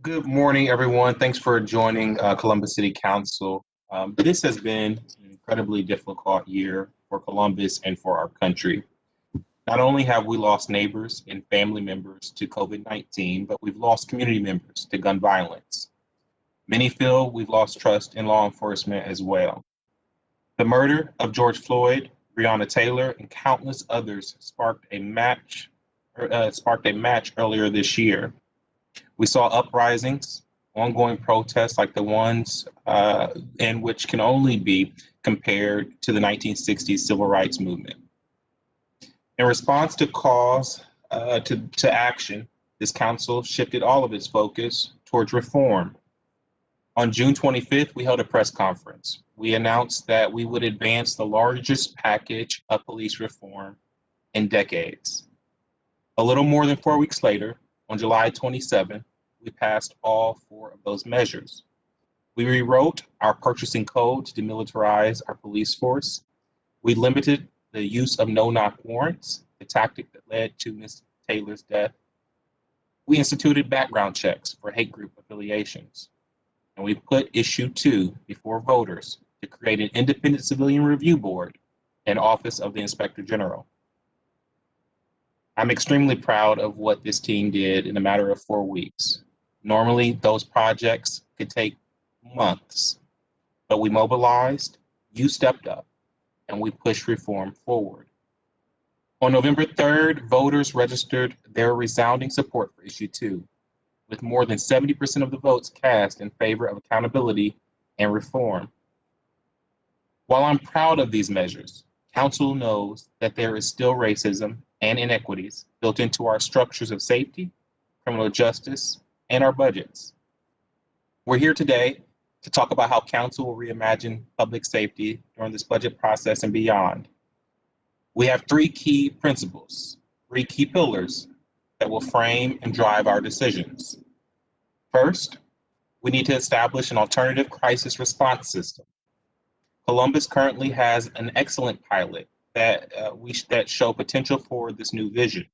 Good morning, everyone. Thanks for joining Columbus City Council. This has been an incredibly difficult year for Columbus and for our country. Not only have we lost neighbors and family members to COVID-19, but we've lost community members to gun violence. Many feel we've lost trust in law enforcement as well. The murder of George Floyd, Breonna Taylor, and countless others sparked a match earlier this year. We saw uprisings, ongoing protests like the ones in which can only be compared to the 1960s civil rights movement. In response to calls to action, this council shifted all of its focus towards reform. On June 25th, we held a press conference. We announced that we would advance the largest package of police reform in decades. A little more than 4 weeks later, on July 27th, we passed all four of those measures. We rewrote our purchasing code to demilitarize our police force. We limited the use of no-knock warrants, the tactic that led to Ms. Taylor's death. We instituted background checks for hate group affiliations. And we put issue 2 before voters to create an independent civilian review board and Office of the Inspector General. I'm extremely proud of what this team did in a matter of 4 weeks. Normally, those projects could take months, but we mobilized, you stepped up, and we pushed reform forward. On November 3rd, voters registered their resounding support for issue 2, with more than 70% of the votes cast in favor of accountability and reform. While I'm proud of these measures, Council knows that there is still racism and inequities built into our structures of safety, criminal justice, and our budgets. We're here today to talk about how Council will reimagine public safety during this budget process and beyond. We have 3 key principles, 3 key pillars that will frame and drive our decisions. First, we need to establish an alternative crisis response system. Columbus currently has an excellent pilot that show potential for this new vision.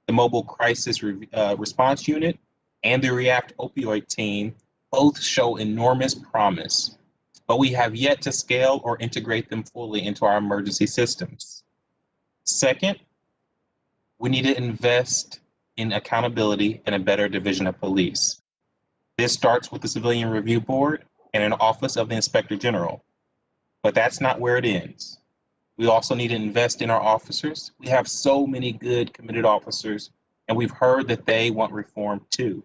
The Mobile Crisis Response Unit and the React Opioid Team both show enormous promise, but we have yet to scale or integrate them fully into our emergency systems. Second, we need to invest in accountability and a better division of police. This starts with the Civilian Review Board and an Office of the Inspector General, but that's not where it ends. We also need to invest in our officers. We have so many good, committed officers, and we've heard that they want reform too.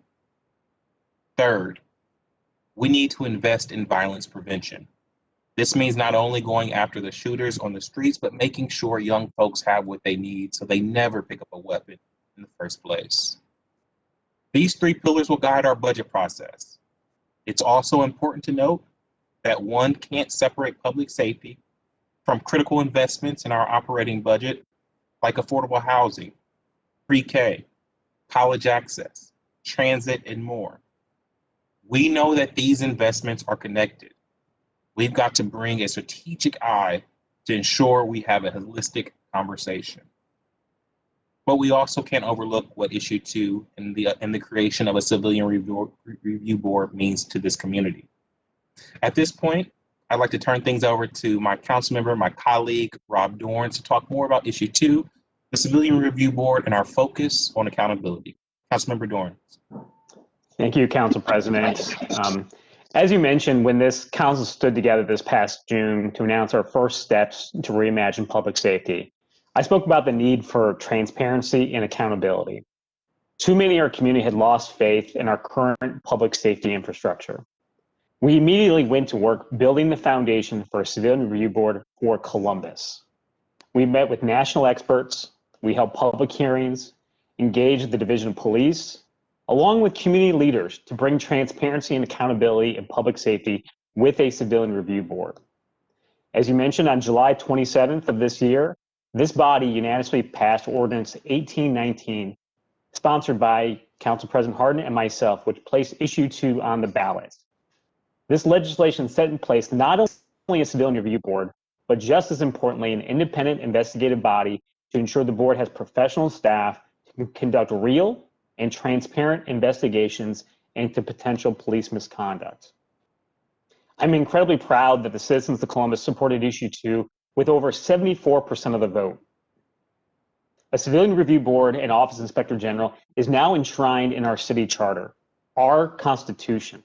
Third, we need to invest in violence prevention. This means not only going after the shooters on the streets, but making sure young folks have what they need so they never pick up a weapon in the first place. These 3 pillars will guide our budget process. It's also important to note that one can't separate public safety from critical investments in our operating budget, like affordable housing, pre-K, college access, transit, and more. We know that these investments are connected. We've got to bring a strategic eye to ensure we have a holistic conversation. But we also can't overlook what issue 2 and the creation of a civilian review board means to this community. At this point, I'd like to turn things over to my council member, my colleague, Rob Dorns, to talk more about issue 2, the Civilian Review Board, and our focus on accountability. Councilmember Dorns. Thank you, Council President. As you mentioned, when this council stood together this past June to announce our first steps to reimagine public safety, I spoke about the need for transparency and accountability. Too many in our community had lost faith in our current public safety infrastructure. We immediately went to work building the foundation for a civilian review board for Columbus. We met with national experts, we held public hearings, engaged the Division of Police, along with community leaders to bring transparency and accountability in public safety with a civilian review board. As you mentioned, on July 27th of this year, this body unanimously passed Ordinance 1819, sponsored by Council President Hardin and myself, which placed issue 2 on the ballot. This legislation set in place not only a civilian review board, but just as importantly, an independent investigative body to ensure the board has professional staff to conduct real and transparent investigations into potential police misconduct. I'm incredibly proud that the citizens of Columbus supported issue 2 with over 74% of the vote. A civilian review board and office inspector general is now enshrined in our city charter, our Constitution.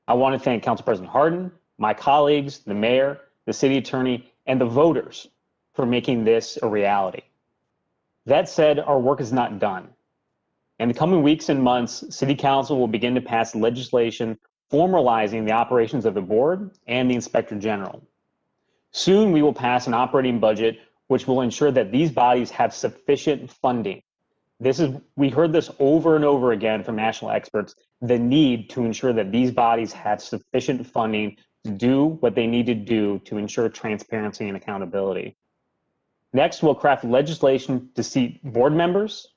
I want to thank Council President Hardin, my colleagues, the mayor, the city attorney, and the voters for making this a reality. That said, our work is not done. In the coming weeks and months, City Council will begin to pass legislation formalizing the operations of the board and the inspector general. Soon, we will pass an operating budget which will ensure that these bodies have sufficient funding. We heard this over and over again from national experts, the need to ensure that these bodies have sufficient funding to do what they need to do to ensure transparency and accountability. Next, we'll craft legislation to seat board members,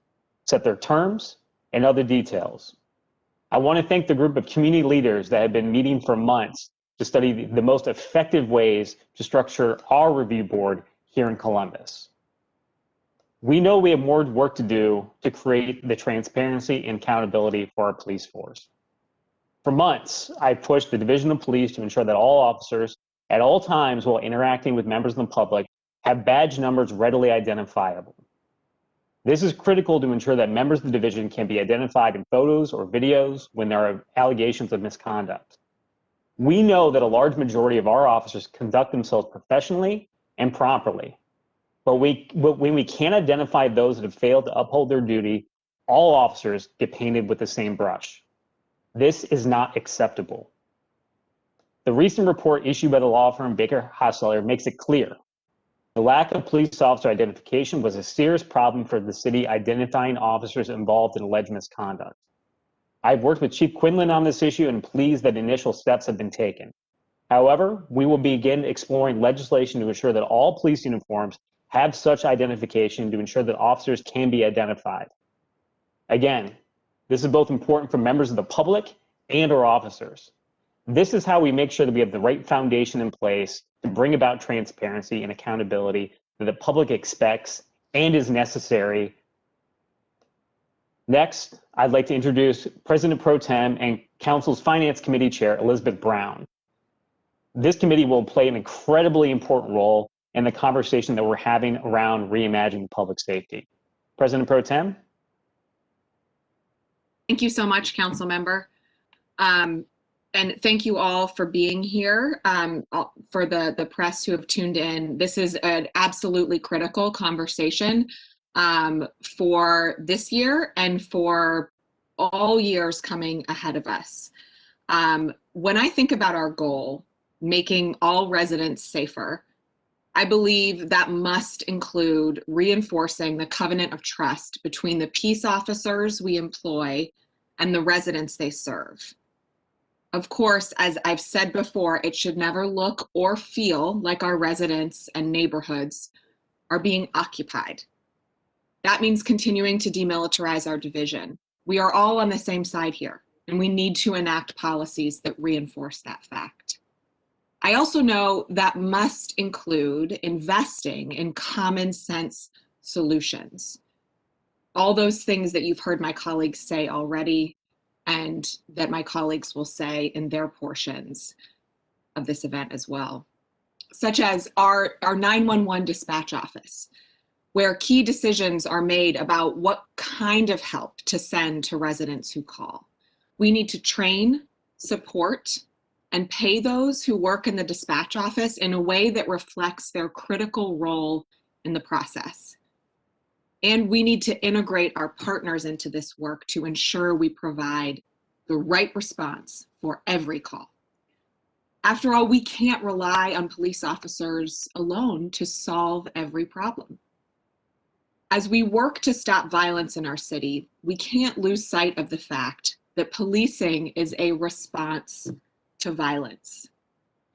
set their terms, and other details. I want to thank the group of community leaders that have been meeting for months to study the most effective ways to structure our review board here in Columbus. We know we have more work to do to create the transparency and accountability for our police force. For months, I've pushed the Division of Police to ensure that all officers at all times while interacting with members of the public have badge numbers readily identifiable. This is critical to ensure that members of the division can be identified in photos or videos when there are allegations of misconduct. We know that a large majority of our officers conduct themselves professionally and properly, but when we can't identify those that have failed to uphold their duty, all officers get painted with the same brush. This is not acceptable. The recent report issued by the law firm Baker Hostetler makes it clear. The lack of police officer identification was a serious problem for the city identifying officers involved in alleged misconduct. I've worked with Chief Quinlan on this issue and am pleased that initial steps have been taken. However, we will begin exploring legislation to ensure that all police uniforms have such identification to ensure that officers can be identified. Again, this is both important for members of the public and our officers. This is how we make sure that we have the right foundation in place to bring about transparency and accountability that the public expects and is necessary. Next, I'd like to introduce President Pro Tem and Council's Finance Committee Chair, Elizabeth Brown. This committee will play an incredibly important role in the conversation that we're having around reimagining public safety. President Pro Tem. Thank you so much, Council Member. And thank you all for being here, for the press who have tuned in. This is an absolutely critical conversation for this year and for all years coming ahead of us. When I think about our goal, making all residents safer, I believe that must include reinforcing the covenant of trust between the peace officers we employ and the residents they serve. Of course, as I've said before, it should never look or feel like our residents and neighborhoods are being occupied. That means continuing to demilitarize our division. We are all on the same side here, and we need to enact policies that reinforce that fact. I also know that must include investing in common sense solutions. All those things that you've heard my colleagues say already, and that my colleagues will say in their portions of this event as well, such as our 911 dispatch office, where key decisions are made about what kind of help to send to residents who call. We need to train, support, and pay those who work in the dispatch office in a way that reflects their critical role in the process. And we need to integrate our partners into this work to ensure we provide the right response for every call. After all, we can't rely on police officers alone to solve every problem. As we work to stop violence in our city, we can't lose sight of the fact that policing is a response to violence.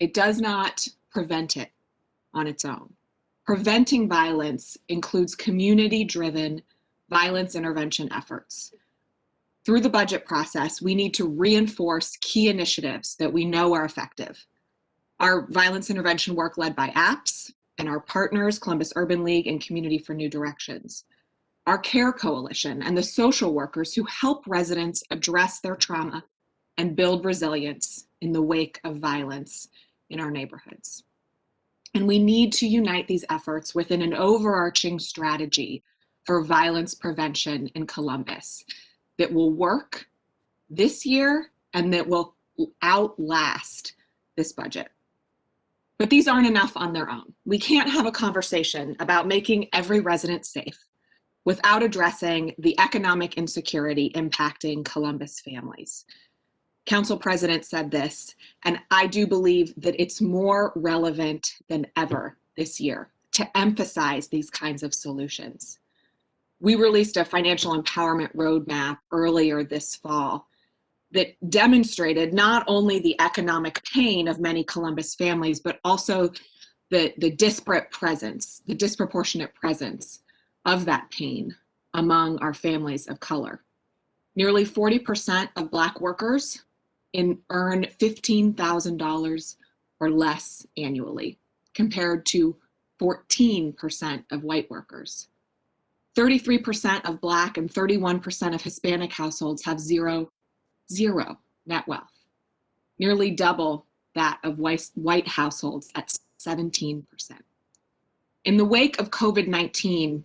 It does not prevent it on its own. Preventing violence includes community-driven violence intervention efforts. Through the budget process, we need to reinforce key initiatives that we know are effective. Our violence intervention work led by APS and our partners, Columbus Urban League and Community for New Directions. Our CARE Coalition and the social workers who help residents address their trauma and build resilience in the wake of violence in our neighborhoods. And we need to unite these efforts within an overarching strategy for violence prevention in Columbus that will work this year and that will outlast this budget. But these aren't enough on their own. We can't have a conversation about making every resident safe without addressing the economic insecurity impacting Columbus families. Council President said this, and I do believe that it's more relevant than ever this year to emphasize these kinds of solutions. We released a financial empowerment roadmap earlier this fall that demonstrated not only the economic pain of many Columbus families, but also the disparate presence, the disproportionate presence of that pain among our families of color. Nearly 40% of Black workers earn $15,000 or less annually, compared to 14% of white workers. 33% of Black and 31% of Hispanic households have zero net wealth, nearly double that of white households at 17%. In the wake of COVID-19,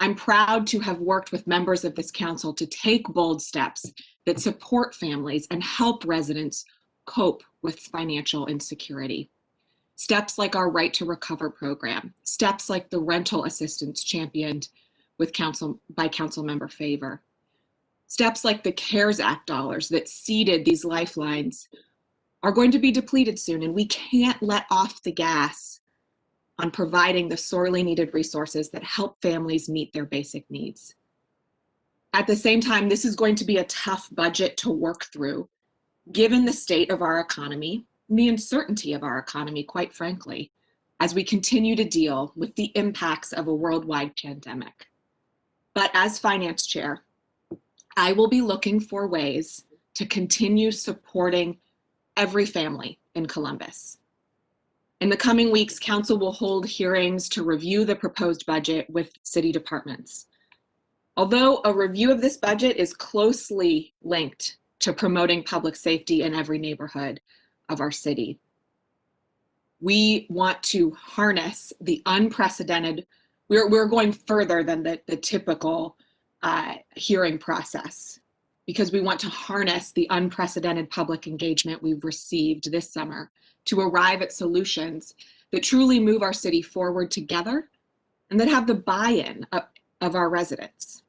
I'm proud to have worked with members of this council to take bold steps that support families and help residents cope with financial insecurity. Steps like our Right to Recover program, steps like the rental assistance championed by Councilmember Faber, steps like the CARES Act dollars that seeded these lifelines are going to be depleted soon, and we can't let off the gas on providing the sorely needed resources that help families meet their basic needs. At the same time, this is going to be a tough budget to work through, given the state of our economy and the uncertainty of our economy, quite frankly, as we continue to deal with the impacts of a worldwide pandemic. But as Finance Chair, I will be looking for ways to continue supporting every family in Columbus. In the coming weeks, Council will hold hearings to review the proposed budget with city departments. Although a review of this budget is closely linked to promoting public safety in every neighborhood of our city, we want to harness the unprecedented, we're going further than the typical hearing process, because we want to harness the unprecedented public engagement we've received this summer to arrive at solutions that truly move our city forward together and that have the buy-in of our residents.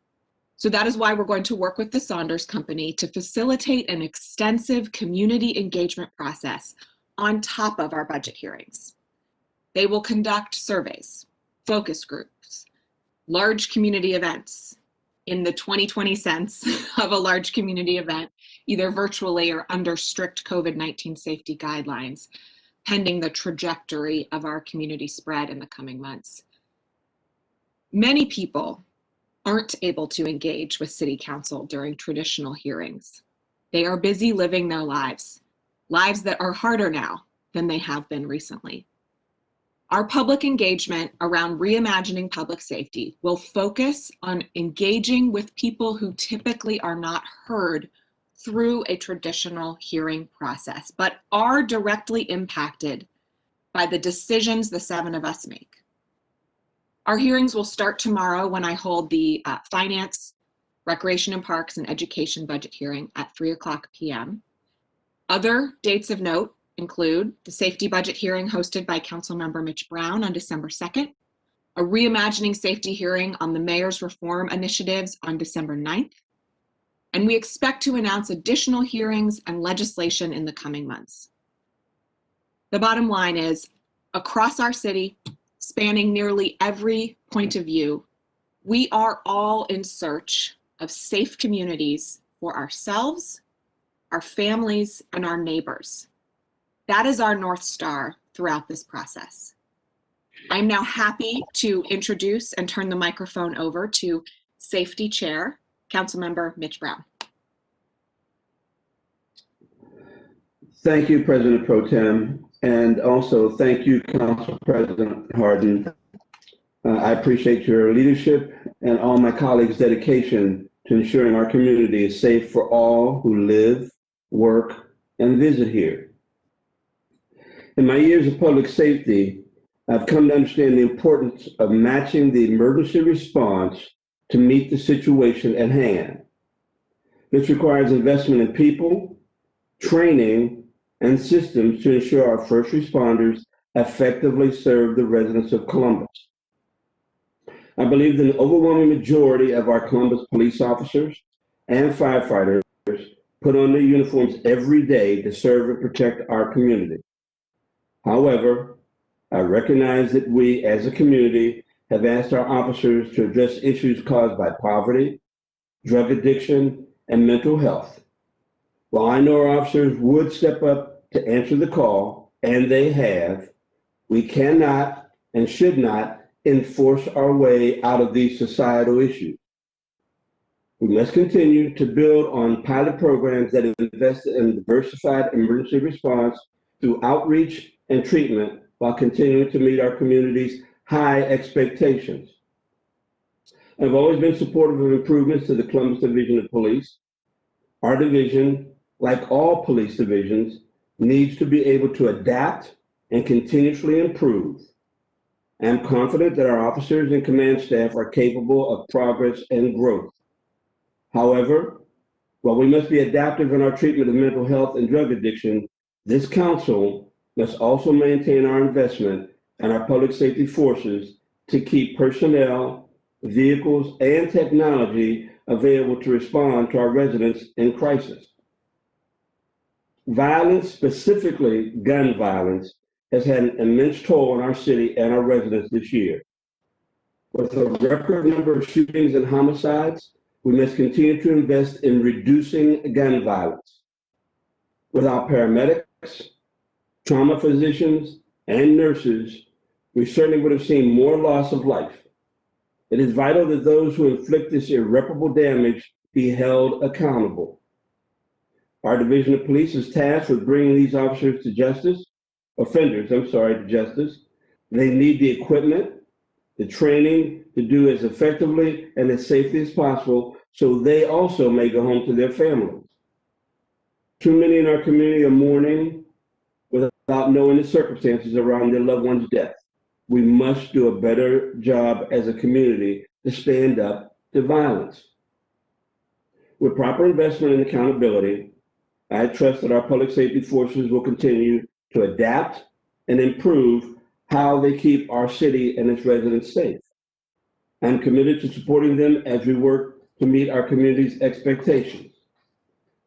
So that is why we're going to work with the Saunders Company to facilitate an extensive community engagement process on top of our budget hearings. They will conduct surveys, focus groups, large community events, in the 2020 sense of a large community event, either virtually or under strict COVID-19 safety guidelines, pending the trajectory of our community spread in the coming months. Many people aren't able to engage with City Council during traditional hearings. They are busy living their lives that are harder now than they have been recently. Our public engagement around reimagining public safety will focus on engaging with people who typically are not heard through a traditional hearing process, but are directly impacted by the decisions the seven of us make. Our hearings will start tomorrow when I hold the Finance, Recreation and Parks, and Education budget hearing at 3:00 p.m. Other dates of note include the safety budget hearing hosted by Councilmember Mitch Brown on December 2nd, a reimagining safety hearing on the mayor's reform initiatives on December 9th, and we expect to announce additional hearings and legislation in the coming months. The bottom line is, across our city, spanning nearly every point of view, we are all in search of safe communities for ourselves, our families, and our neighbors. That is our North Star throughout this process. I'm now happy to introduce and turn the microphone over to Safety Chair, Councilmember Mitch Brown. Thank you, President Pro Tem, and also thank you, Council President Harden. I appreciate your leadership and all my colleagues' dedication to ensuring our community is safe for all who live, work, and visit here. In my years of public safety, I've come to understand the importance of matching the emergency response to meet the situation at hand. This requires investment in people, training, and systems to ensure our first responders effectively serve the residents of Columbus. I believe that the overwhelming majority of our Columbus police officers and firefighters put on their uniforms every day to serve and protect our community. However, I recognize that we as a community have asked our officers to address issues caused by poverty, drug addiction, and mental health. While I know our officers would step up to answer the call, and they have, we cannot and should not enforce our way out of these societal issues. We must continue to build on pilot programs that invest in diversified emergency response through outreach and treatment while continuing to meet our community's high expectations. I've always been supportive of improvements to the Columbus Division of Police. Our division, like all police divisions, needs to be able to adapt and continuously improve. I am confident that our officers and command staff are capable of progress and growth. However, while we must be adaptive in our treatment of mental health and drug addiction, this council must also maintain our investment in our public safety forces to keep personnel, vehicles, and technology available to respond to our residents in crisis. Violence, specifically gun violence, has had an immense toll on our city and our residents this year. With a record number of shootings and homicides, we must continue to invest in reducing gun violence. Without paramedics, trauma physicians, and nurses, we certainly would have seen more loss of life. It is vital that those who inflict this irreparable damage be held accountable. Our Division of Police is tasked with bringing these offenders to justice. They need the equipment, the training to do as effectively and as safely as possible so they also may go home to their families. Too many in our community are mourning without knowing the circumstances around their loved one's death. We must do a better job as a community to stand up to violence. With proper investment and accountability, I trust that our public safety forces will continue to adapt and improve how they keep our city and its residents safe. I'm committed to supporting them as we work to meet our community's expectations.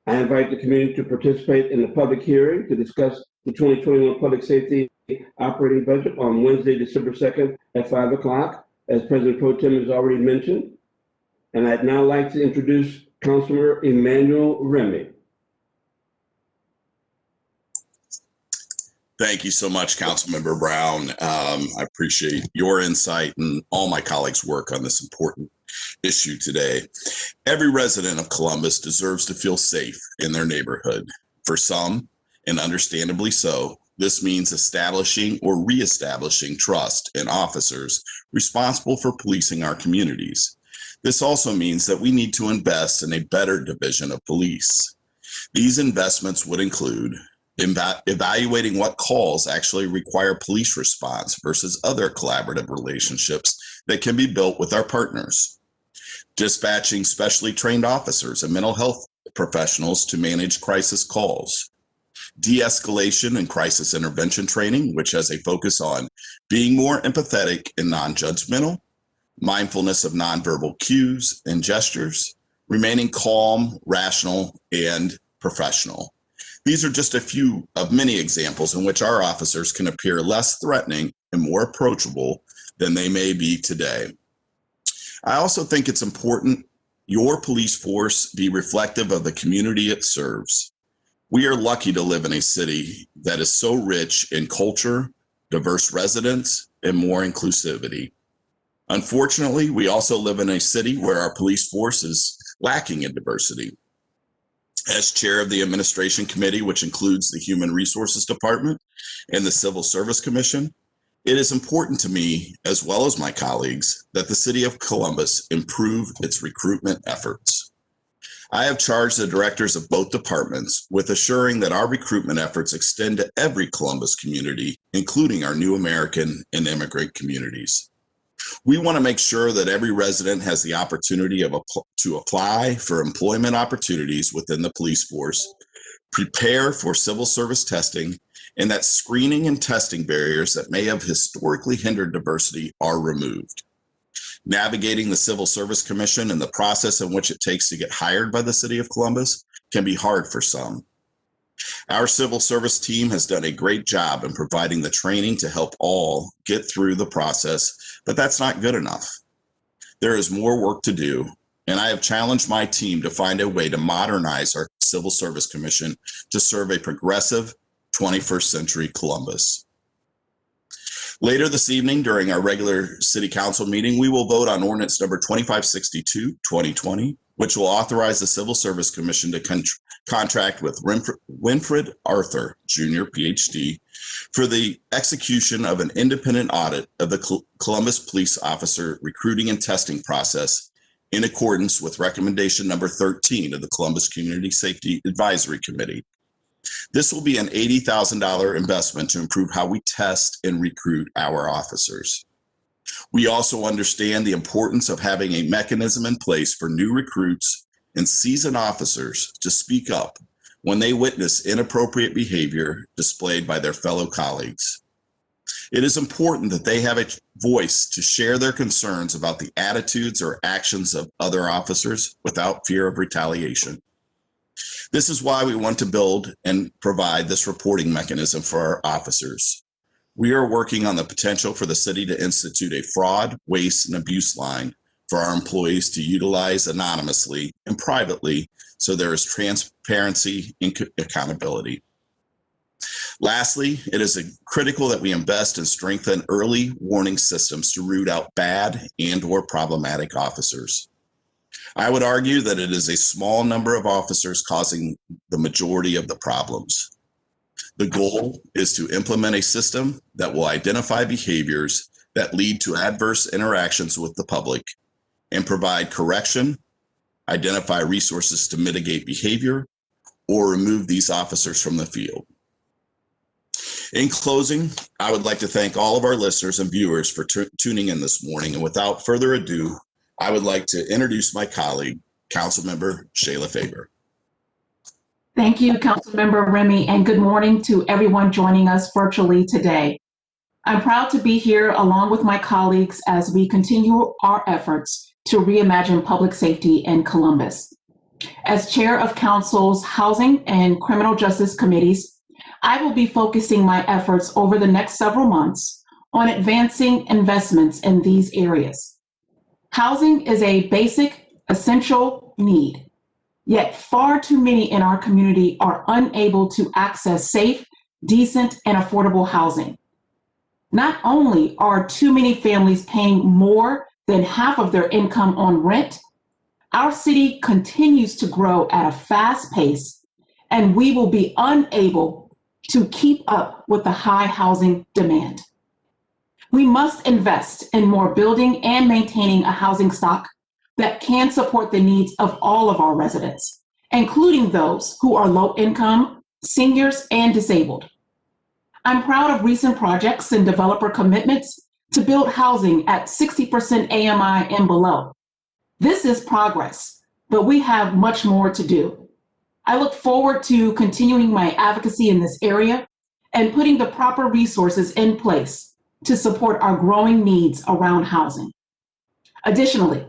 I invite the community to participate in the public hearing to discuss the 2021 Public Safety Operating Budget on Wednesday, December 2nd at 5 o'clock, as President Pro Tem has already mentioned. And I'd now like to introduce Councilor Emmanuel Remy. Thank you so much, Councilmember Brown. I appreciate your insight and all my colleagues' work on this important issue today. Every resident of Columbus deserves to feel safe in their neighborhood. For some, and understandably so, this means establishing or reestablishing trust in officers responsible for policing our communities. This also means that we need to invest in a better division of police. These investments would include evaluating what calls actually require police response versus other collaborative relationships that can be built with our partners, dispatching specially trained officers and mental health professionals to manage crisis calls, de-escalation and crisis intervention training, which has a focus on being more empathetic and non-judgmental, mindfulness of nonverbal cues and gestures, remaining calm, rational, and professional. These are just a few of many examples in which our officers can appear less threatening and more approachable than they may be today. I also think it's important your police force be reflective of the community it serves. We are lucky to live in a city that is so rich in culture, diverse residents, and more inclusivity. Unfortunately, we also live in a city where our police force is lacking in diversity. As chair of the administration committee, which includes the Human Resources Department and the Civil Service Commission, it is important to me, as well as my colleagues, that the city of Columbus improve its recruitment efforts. I have charged the directors of both departments with assuring that our recruitment efforts extend to every Columbus community, including our new American and immigrant communities. We want to make sure that every resident has the opportunity to apply for employment opportunities within the police force, prepare for civil service testing, and that screening and testing barriers that may have historically hindered diversity are removed. Navigating the Civil Service Commission and the process in which it takes to get hired by the City of Columbus can be hard for some. Our civil service team has done a great job in providing the training to help all get through the process, but that's not good enough. There is more work to do, and I have challenged my team to find a way to modernize our Civil Service Commission to serve a progressive 21st century Columbus. Later this evening, during our regular City Council meeting, we will vote on ordinance number 2562, 2020, which will authorize the Civil Service Commission to contract with Winfred Arthur, Jr., PhD, for the execution of an independent audit of the Columbus Police Officer recruiting and testing process in accordance with recommendation number 13 of the Columbus Community Safety Advisory Committee. This will be an $80,000 investment to improve how we test and recruit our officers. We also understand the importance of having a mechanism in place for new recruits and seasoned officers to speak up when they witness inappropriate behavior displayed by their fellow colleagues. It is important that they have a voice to share their concerns about the attitudes or actions of other officers without fear of retaliation. This is why we want to build and provide this reporting mechanism for our officers. We are working on the potential for the city to institute a fraud, waste, and abuse line for our employees to utilize anonymously and privately so there is transparency and accountability. Lastly, it is critical that we invest and strengthen early warning systems to root out bad and/or problematic officers. I would argue that it is a small number of officers causing the majority of the problems. The goal is to implement a system that will identify behaviors that lead to adverse interactions with the public and provide correction, identify resources to mitigate behavior, or remove these officers from the field. In closing, I would like to thank all of our listeners and viewers for tuning in this morning. And without further ado, I would like to introduce my colleague, Councilmember Shayla Faber. Thank you, Councilmember Remy, and good morning to everyone joining us virtually today. I'm proud to be here along with my colleagues as we continue our efforts to reimagine public safety in Columbus. As chair of Council's Housing and Criminal Justice Committees, I will be focusing my efforts over the next several months on advancing investments in these areas. Housing is a basic, essential need, yet far too many in our community are unable to access safe, decent, and affordable housing. Not only are too many families paying more than half of their income on rent, our city continues to grow at a fast pace, and we will be unable to keep up with the high housing demand. We must invest in more building and maintaining a housing stock that can support the needs of all of our residents, including those who are low income, seniors, and disabled. I'm proud of recent projects and developer commitments to build housing at 60% AMI and below. This is progress, but we have much more to do. I look forward to continuing my advocacy in this area and putting the proper resources in place to support our growing needs around housing. Additionally,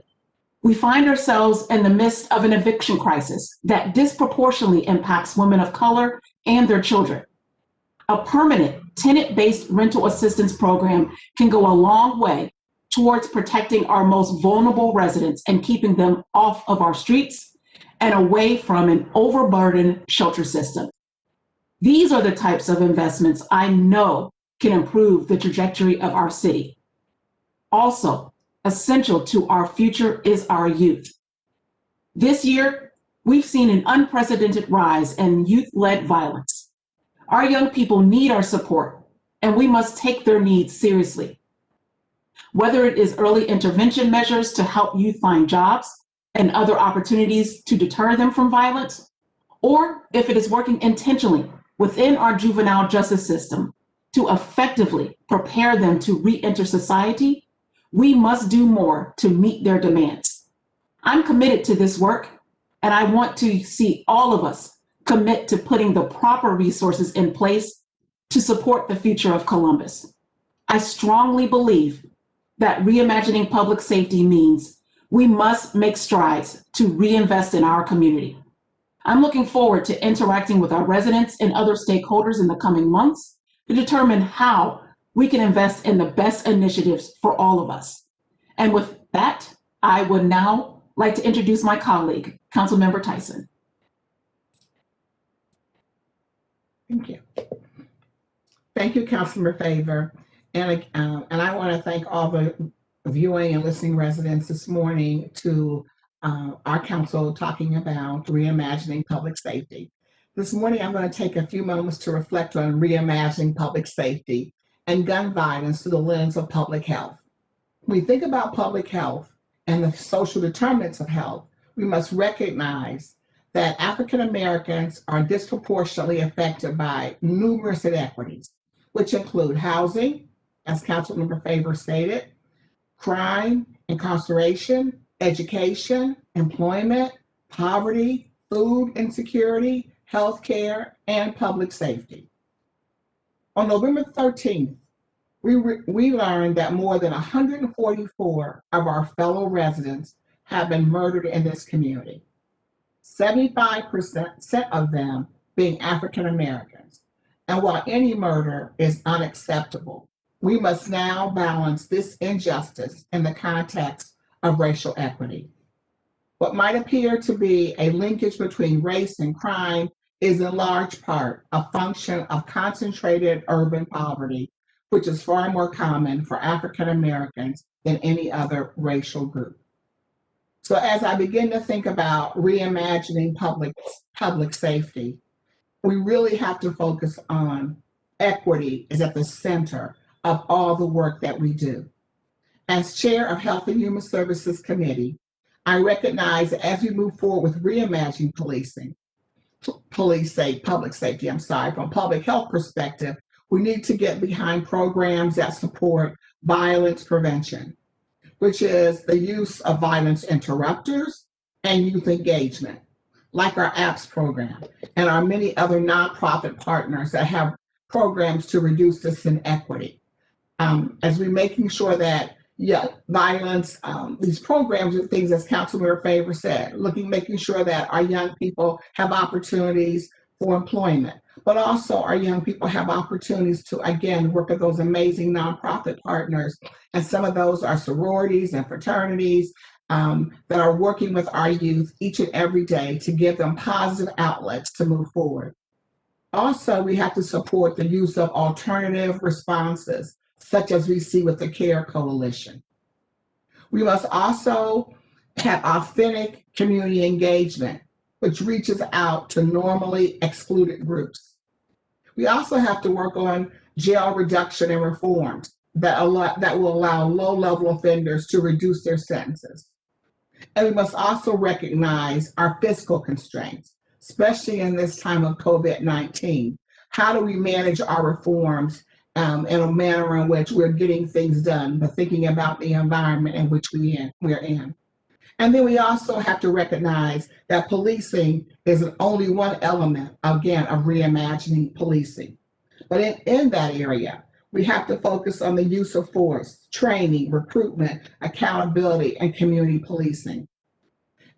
we find ourselves in the midst of an eviction crisis that disproportionately impacts women of color and their children. A permanent tenant-based rental assistance program can go a long way towards protecting our most vulnerable residents and keeping them off of our streets and away from an overburdened shelter system. These are the types of investments I know can improve the trajectory of our city. Also, essential to our future is our youth. This year, we've seen an unprecedented rise in youth-led violence. Our young people need our support, and we must take their needs seriously. Whether it is early intervention measures to help youth find jobs and other opportunities to deter them from violence, or if it is working intentionally within our juvenile justice system to effectively prepare them to re-enter society, we must do more to meet their demands. I'm committed to this work, and I want to see all of us commit to putting the proper resources in place to support the future of Columbus. I strongly believe that reimagining public safety means we must make strides to reinvest in our community. I'm looking forward to interacting with our residents and other stakeholders in the coming months to determine how we can invest in the best initiatives for all of us. And with that, I would now like to introduce my colleague, Councilmember Tyson. Thank you. Thank you, Councilmember Faber. And I want to thank all the viewing and listening residents this morning to our council talking about reimagining public safety. This morning, I'm going to take a few moments to reflect on reimagining public safety and gun violence through the lens of public health. When we think about public health and the social determinants of health, we must recognize that African Americans are disproportionately affected by numerous inequities, which include housing, as Councilmember Faber stated, crime, incarceration, education, employment, poverty, food insecurity, healthcare, and public safety. On November 13th, we learned that more than 144 of our fellow residents have been murdered in this community, 75% of them being African Americans. And while any murder is unacceptable, we must now balance this injustice in the context of racial equity. What might appear to be a linkage between race and crime is in large part a function of concentrated urban poverty, which is far more common for African Americans than any other racial group. So as I begin to think about reimagining public safety, we really have to focus on equity is at the center of all the work that we do. As chair of Health and Human Services Committee, I recognize that as we move forward with reimagining public safety, from a public health perspective, we need to get behind programs that support violence prevention, which is the use of violence interrupters and youth engagement, like our APPS program and our many other nonprofit partners that have programs to reduce this inequity. As we're making sure that violence, these programs are things, as Councilmember Faber said, making sure that our young people have opportunities for employment, but also our young people have opportunities to, again, work with those amazing nonprofit partners. And some of those are sororities and fraternities that are working with our youth each and every day to give them positive outlets to move forward. Also, we have to support the use of alternative responses, such as we see with the CARE Coalition. We must also have authentic community engagement, which reaches out to normally excluded groups. We also have to work on jail reduction and reforms that will allow low-level offenders to reduce their sentences. And we must also recognize our fiscal constraints, especially in this time of COVID-19. How do we manage our reforms in a manner in which we're getting things done, but thinking about the environment in which we're in? And then we also have to recognize that policing is only one element, again, of reimagining policing. But in that area, we have to focus on the use of force, training, recruitment, accountability, and community policing.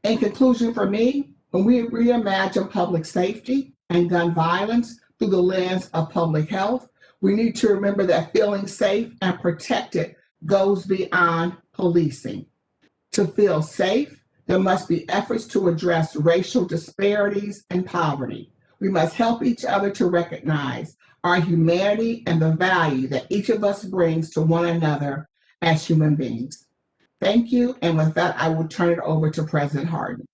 In conclusion, for me, when we reimagine public safety and gun violence through the lens of public health, we need to remember that feeling safe and protected goes beyond policing. To feel safe, there must be efforts to address racial disparities and poverty. We must help each other to recognize our humanity and the value that each of us brings to one another as human beings. Thank you, and with that, I will turn it over to President Harden.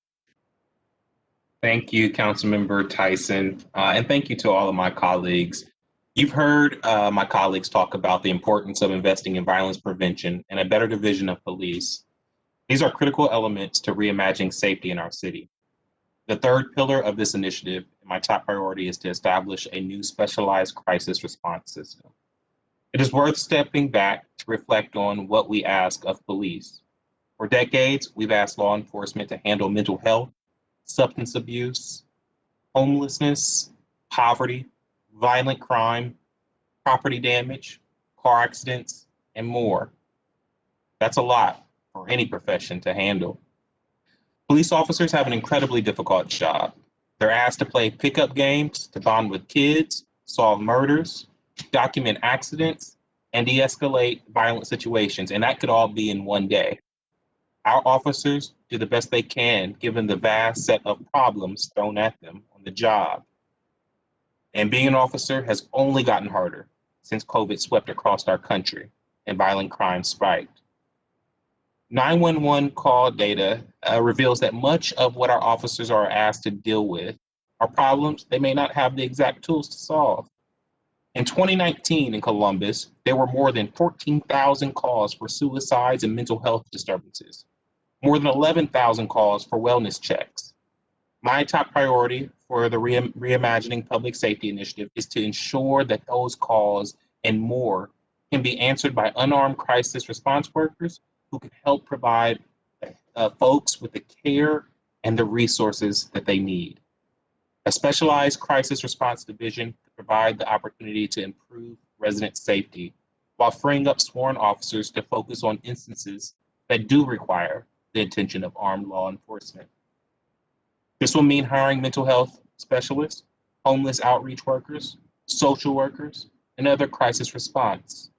Thank you, Councilmember Tyson, and thank you to all of my colleagues. You've heard my colleagues talk about the importance of investing in violence prevention and a better division of police. These are critical elements to reimagining safety in our city. The third pillar of this initiative, and my top priority, is to establish a new specialized crisis response system. It is worth stepping back to reflect on what we ask of police. For decades, we've asked law enforcement to handle mental health, substance abuse, homelessness, poverty, violent crime, property damage, car accidents, and more. That's a lot for any profession to handle. Police officers have an incredibly difficult job. They're asked to play pickup games, to bond with kids, solve murders, document accidents, and de-escalate violent situations, and that could all be in one day. Our officers do the best they can given the vast set of problems thrown at them on the job. And being an officer has only gotten harder since COVID swept across our country and violent crime spiked. 911 call data reveals that much of what our officers are asked to deal with are problems they may not have the exact tools to solve. In 2019 in Columbus, there were more than 14,000 calls for suicides and mental health disturbances, more than 11,000 calls for wellness checks. My top priority for the Reimagining Public Safety initiative is to ensure that those calls and more can be answered by unarmed crisis response workers who can help provide folks with the care and the resources that they need. A specialized crisis response division to provide the opportunity to improve resident safety while freeing up sworn officers to focus on instances that do require the attention of armed law enforcement. This will mean hiring mental health specialists, homeless outreach workers, social workers, and other crisis response.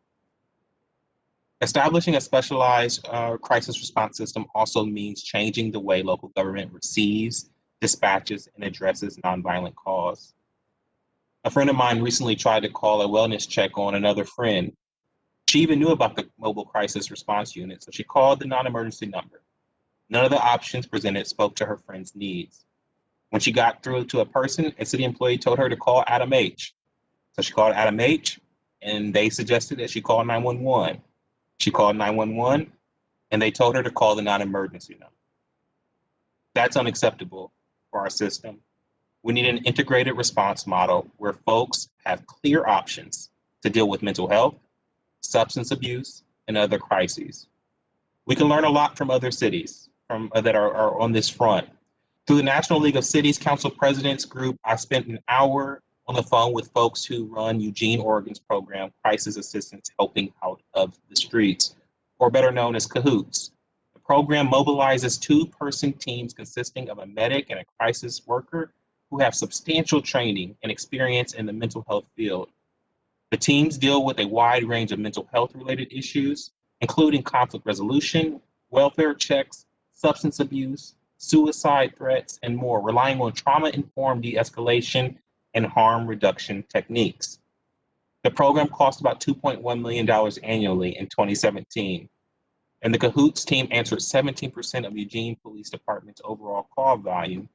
Establishing a specialized crisis response system also means changing the way local government receives, dispatches, and addresses nonviolent calls. A friend of mine recently tried to call a wellness check on another friend. She even knew about the mobile crisis response unit, so she called the non-emergency number. None of the options presented spoke to her friend's needs. When she got through to a person, a city employee told her to call Adam H. So she called Adam H, and they suggested that she call 911. She called 911, and they told her to call the non-emergency number. That's unacceptable for our system. We need an integrated response model where folks have clear options to deal with mental health, substance abuse, and other crises. We can learn a lot from other cities that are on this front. Through the National League of Cities Council Presidents Group, I spent an hour on the phone with folks who run Eugene, Oregon's program, Crisis Assistance Helping Out of the Streets, or better known as CAHOOTS. The program mobilizes two-person teams consisting of a medic and a crisis worker who have substantial training and experience in the mental health field. The teams deal with a wide range of mental health-related issues, including conflict resolution, welfare checks, substance abuse, suicide threats, and more, relying on trauma-informed de-escalation and harm reduction techniques. The program cost about $2.1 million annually in 2017, and the CAHOOTS team answered 17% of Eugene Police Department's overall call volume,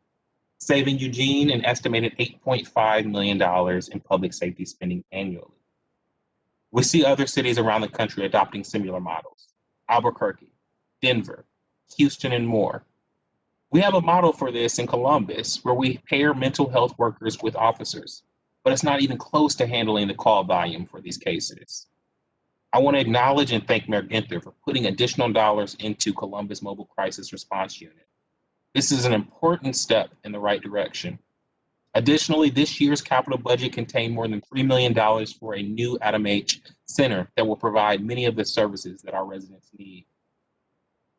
saving Eugene an estimated $8.5 million in public safety spending annually. We see other cities around the country adopting similar models: Albuquerque, Denver, Houston, and more. We have a model for this in Columbus, where we pair mental health workers with officers, but it's not even close to handling the call volume for these cases. I want to acknowledge and thank Mayor Ginther for putting additional dollars into Columbus Mobile Crisis Response Unit. This is an important step in the right direction. Additionally, this year's capital budget contained more than $3 million for a new Adam H. Center that will provide many of the services that our residents need.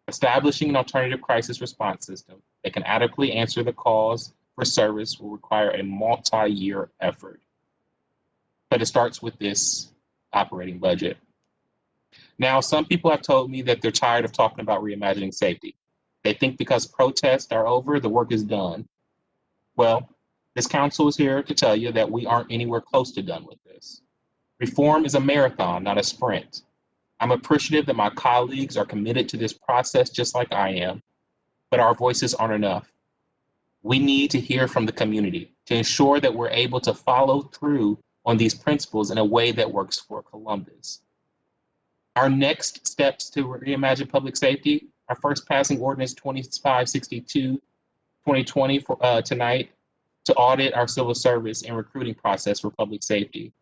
Establishing an alternative crisis response system that can adequately answer the calls for service will require a multi-year effort. But it starts with this operating budget. Now, some people have told me that they're tired of talking about reimagining safety. They think because protests are over, the work is done. Well, this council is here to tell you that we aren't anywhere close to done with this. Reform is a marathon, not a sprint. I'm appreciative that my colleagues are committed to this process just like I am, but our voices aren't enough. We need to hear from the community to ensure that we're able to follow through on these principles in a way that works for Columbus. Our next steps to reimagine public safety our first passing ordinance 2562, 2020 for, tonight to audit our civil service and recruiting process for public safety.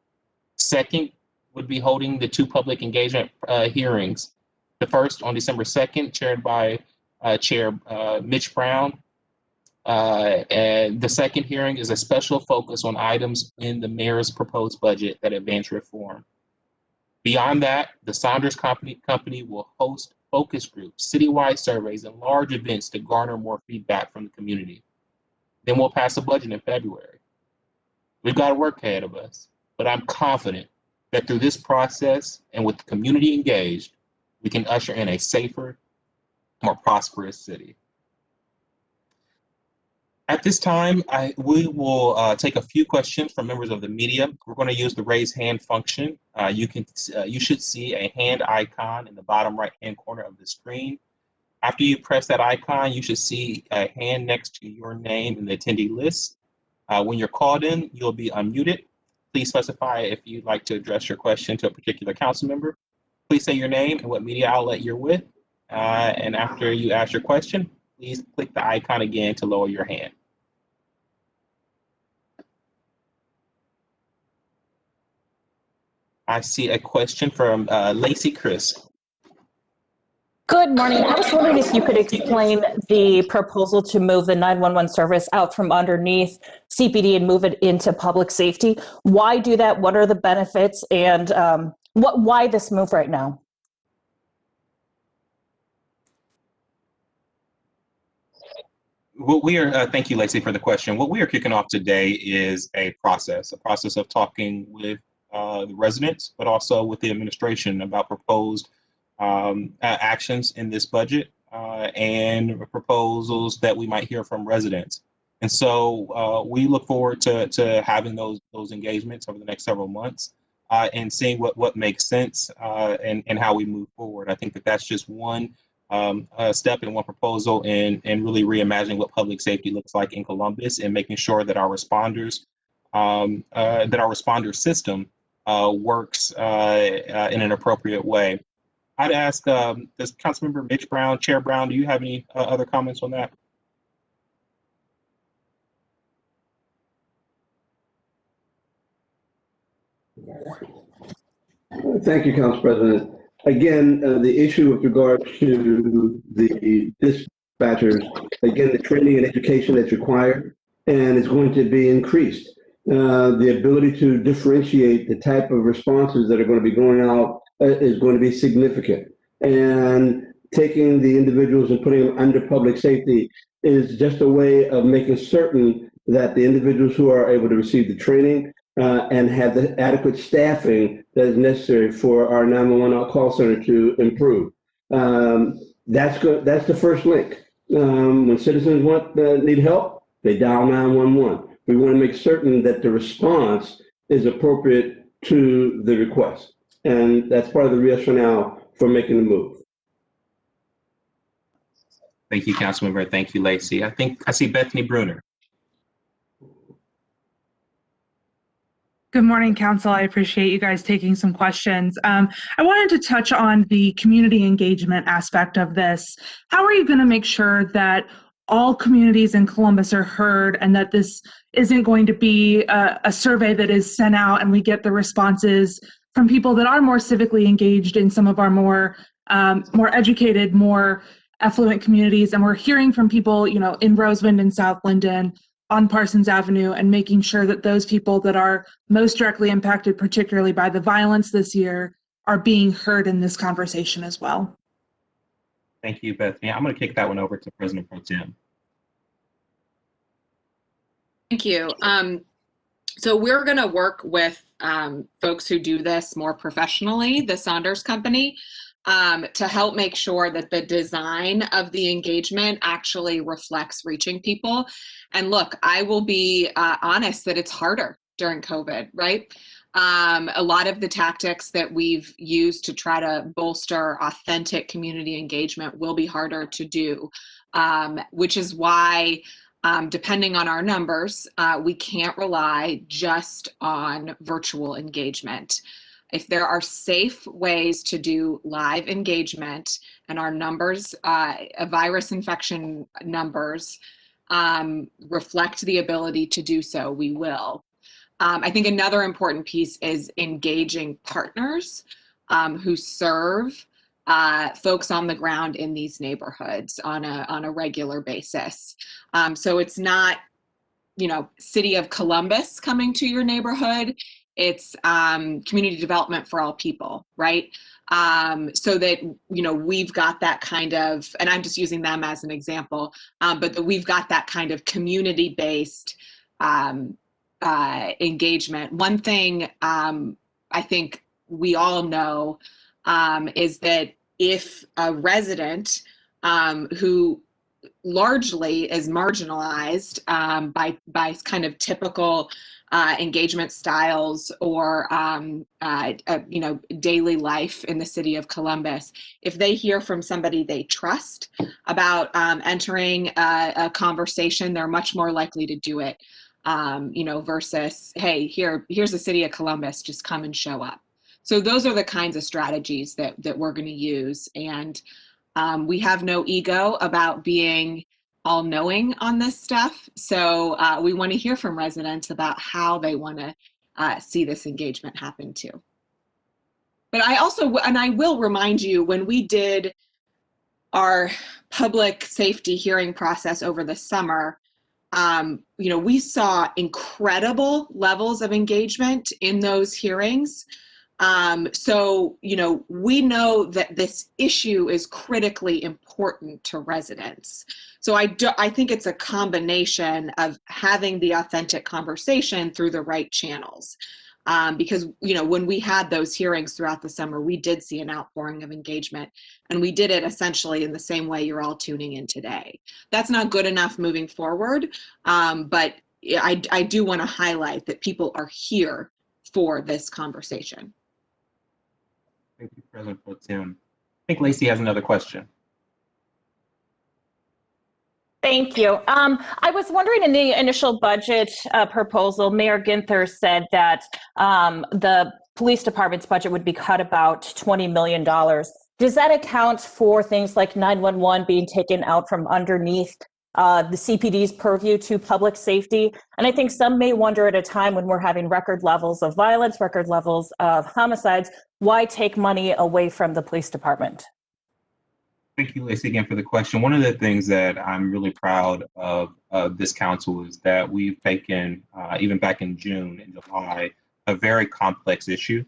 Second would be holding the 2 public engagement hearings. The first on December 2nd, chaired by Chair Mitch Brown. And the second hearing is a special focus on items in the mayor's proposed budget that advance reform. Beyond that, the Saunders Company will host focus groups, citywide surveys, and large events to garner more feedback from the community. Then we'll pass a budget in February. We've got work ahead of us, but I'm confident that through this process and with the community engaged, we can usher in a safer, more prosperous city. At this time, we will take a few questions from members of the media. We're going to use the raise hand function. You should see a hand icon in the bottom right-hand corner of the screen. After you press that icon, you should see a hand next to your name in the attendee list. When you're called in, you'll be unmuted. Please specify if you'd like to address your question to a particular council member. Please say your name and what media outlet you're with. And after you ask your question, please click the icon again to lower your hand. I see a question from Lacey Chris. Good morning. I was wondering if you could explain the proposal to move the 911 service out from underneath CPD and move it into public safety. Why do that? What are the benefits? And why this move right now? What we are, thank you, Lacey, for the question. What we are kicking off today is a process of talking with the residents, but also with the administration about proposed actions in this budget and proposals that we might hear from residents. And so we look forward to having those engagements over the next several months and seeing what makes sense and how we move forward. I think that's just one step in one proposal in really reimagining what public safety looks like in Columbus and making sure that our responders, that our responder system works in an appropriate way. I'd ask, does Councilmember Mitch Brown, Chair Brown, do you have any other comments on that? Thank you, Council President. Again, the issue with regard to the dispatchers, again, the training and education that's required and is going to be increased. The ability to differentiate the type of responses that are going to be going out is going to be significant. And taking the individuals and putting them under public safety is just a way of making certain that the individuals who are able to receive the training and have the adequate staffing that is necessary for our 911 call center to improve. That's the first link. When citizens need help, they dial 911. We want to make certain that the response is appropriate to the request. And that's part of the rationale for making the move. Thank you, Councilmember. Thank you, Lacey. I see Bethany Bruner. Good morning, Council. I appreciate you guys taking some questions. I wanted to touch on the community engagement aspect of this. How are you going to make sure that all communities in Columbus are heard and that this isn't going to be a survey that is sent out and we get the responses from people that are more civically engaged in some of our more educated, more affluent communities, and we're hearing from people, in Roseland and South Linden, on Parsons Avenue, and making sure that those people that are most directly impacted, particularly by the violence this year, are being heard in this conversation as well. Thank you, Bethany. I'm going to kick that one over to President Pro Tem. Thank you. So we're going to work with folks who do this more professionally, the Saunders Company, to help make sure that the design of the engagement actually reflects reaching people. And look, I will be honest that it's harder during COVID, right? A lot of the tactics that we've used to try to bolster authentic community engagement will be harder to do, which is why, depending on our numbers, we can't rely just on virtual engagement. If there are safe ways to do live engagement and our numbers, virus infection numbers reflect the ability to do so, we will. I think another important piece is engaging partners who serve folks on the ground in these neighborhoods on a regular basis. So it's not, City of Columbus coming to your neighborhood. It's community development for all people, right? So that, we've got that kind of, and I'm just using them as an example, but that we've got that kind of community-based engagement. One thing I think we all know is that if a resident who largely is marginalized by kind of typical engagement styles or daily life in the city of Columbus, if they hear from somebody they trust about entering a conversation, they're much more likely to do it. Versus, hey, here's the city of Columbus, just come and show up. So those are the kinds of strategies that we're going to use. And we have no ego about being all-knowing on this stuff. So we want to hear from residents about how they want to see this engagement happen too. But I will remind you, when we did our public safety hearing process over the summer, we saw incredible levels of engagement in those hearings. So, we know that this issue is critically important to residents. So I think it's a combination of having the authentic conversation through the right channels. Because, when we had those hearings throughout the summer, we did see an outpouring of engagement, and we did it essentially in the same way you're all tuning in today. That's not good enough moving forward, but I do want to highlight that people are here for this conversation. Thank you, President Pro Tem. I think Lacey has another question. Thank you. I was wondering, in the initial budget proposal, Mayor Ginther said that the police department's budget would be cut about $20 million. Does that account for things like 911 being taken out from underneath the CPD's purview to public safety? And I think some may wonder, at a time when we're having record levels of violence, record levels of homicides, why take money away from the police department? Thank you, Lacey, again for the question. One of the things that I'm really proud of this council is that we've taken, even back in June and July, a very complex issue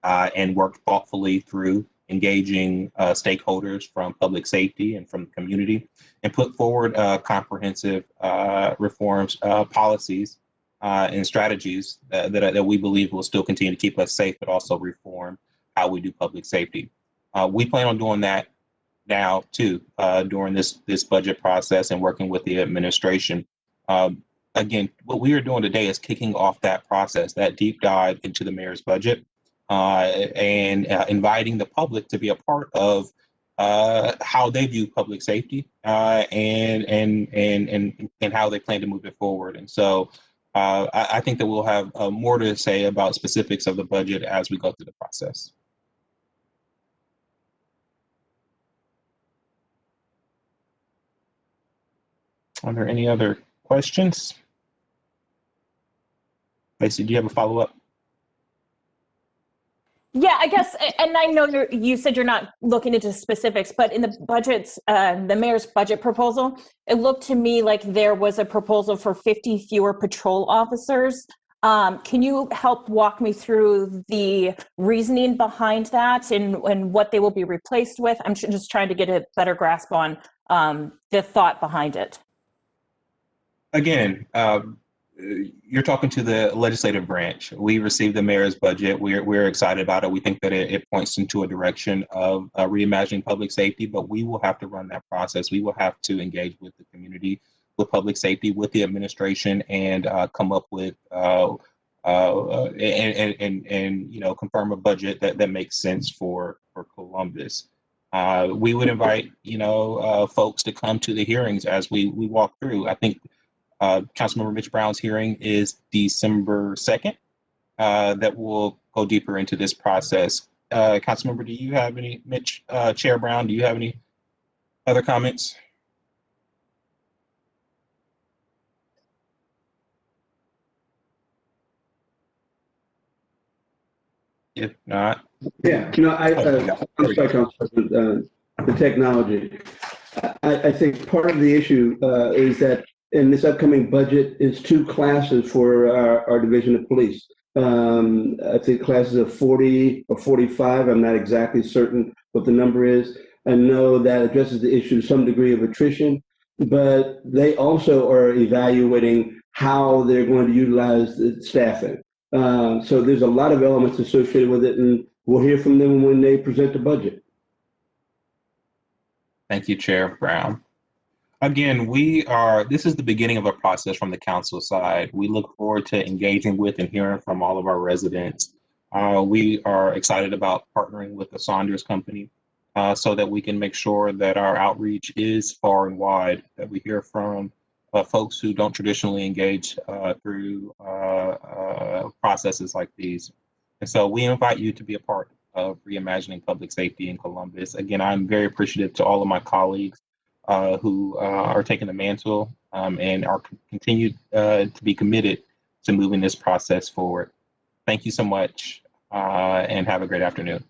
and worked thoughtfully through engaging stakeholders from public safety and from the community, and put forward comprehensive reforms, policies, and strategies that we believe will still continue to keep us safe, but also reform how we do public safety. We plan on doing that now too, during this budget process and working with the administration. Again, what we are doing today is kicking off that process, that deep dive into the mayor's budget, and inviting the public to be a part of how they view public safety and how they plan to move it forward. And so I think that we'll have more to say about specifics of the budget as we go through the process. Are there any other questions? Lacey, do you have a follow-up? Yeah, I guess, and I know you said you're not looking into specifics, but in the budgets, the mayor's budget proposal, it looked to me like there was a proposal for 50 fewer patrol officers. Can you help walk me through the reasoning behind that and what they will be replaced with? I'm just trying to get a better grasp on the thought behind it. Again, you're talking to the legislative branch. We received the mayor's budget. We're excited about it. We think that it points into a direction of reimagining public safety, but we will have to run that process. We will have to engage with the community, with public safety, with the administration, and come up with and confirm a budget that makes sense for Columbus. We would invite folks to come to the hearings as we walk through. I think Councilmember Mitch Brown's hearing is December 2nd. that will go deeper into this process. Councilmember, do you have any, Mitch, Chair Brown, do you have any other comments? If not. Yeah, no, I'm sorry, Council President, the technology. I think part of the issue is that in this upcoming budget is 2 classes for our Division of Police. I think classes of 40 or 45, I'm not exactly certain what the number is. I know that addresses the issue to some degree of attrition, but they also are evaluating how they're going to utilize the staffing. So there's a lot of elements associated with it, and we'll hear from them when they present the budget. Thank you, Chair Brown. Again, this is the beginning of a process from the council side. We look forward to engaging with and hearing from all of our residents. We are excited about partnering with the Saunders Company so that we can make sure that our outreach is far and wide, that we hear from folks who don't traditionally engage through processes like these. And so we invite you to be a part of Reimagining Public Safety in Columbus. Again, I'm very appreciative to all of my colleagues who are taking the mantle and are continued to be committed to moving this process forward. Thank you so much and have a great afternoon.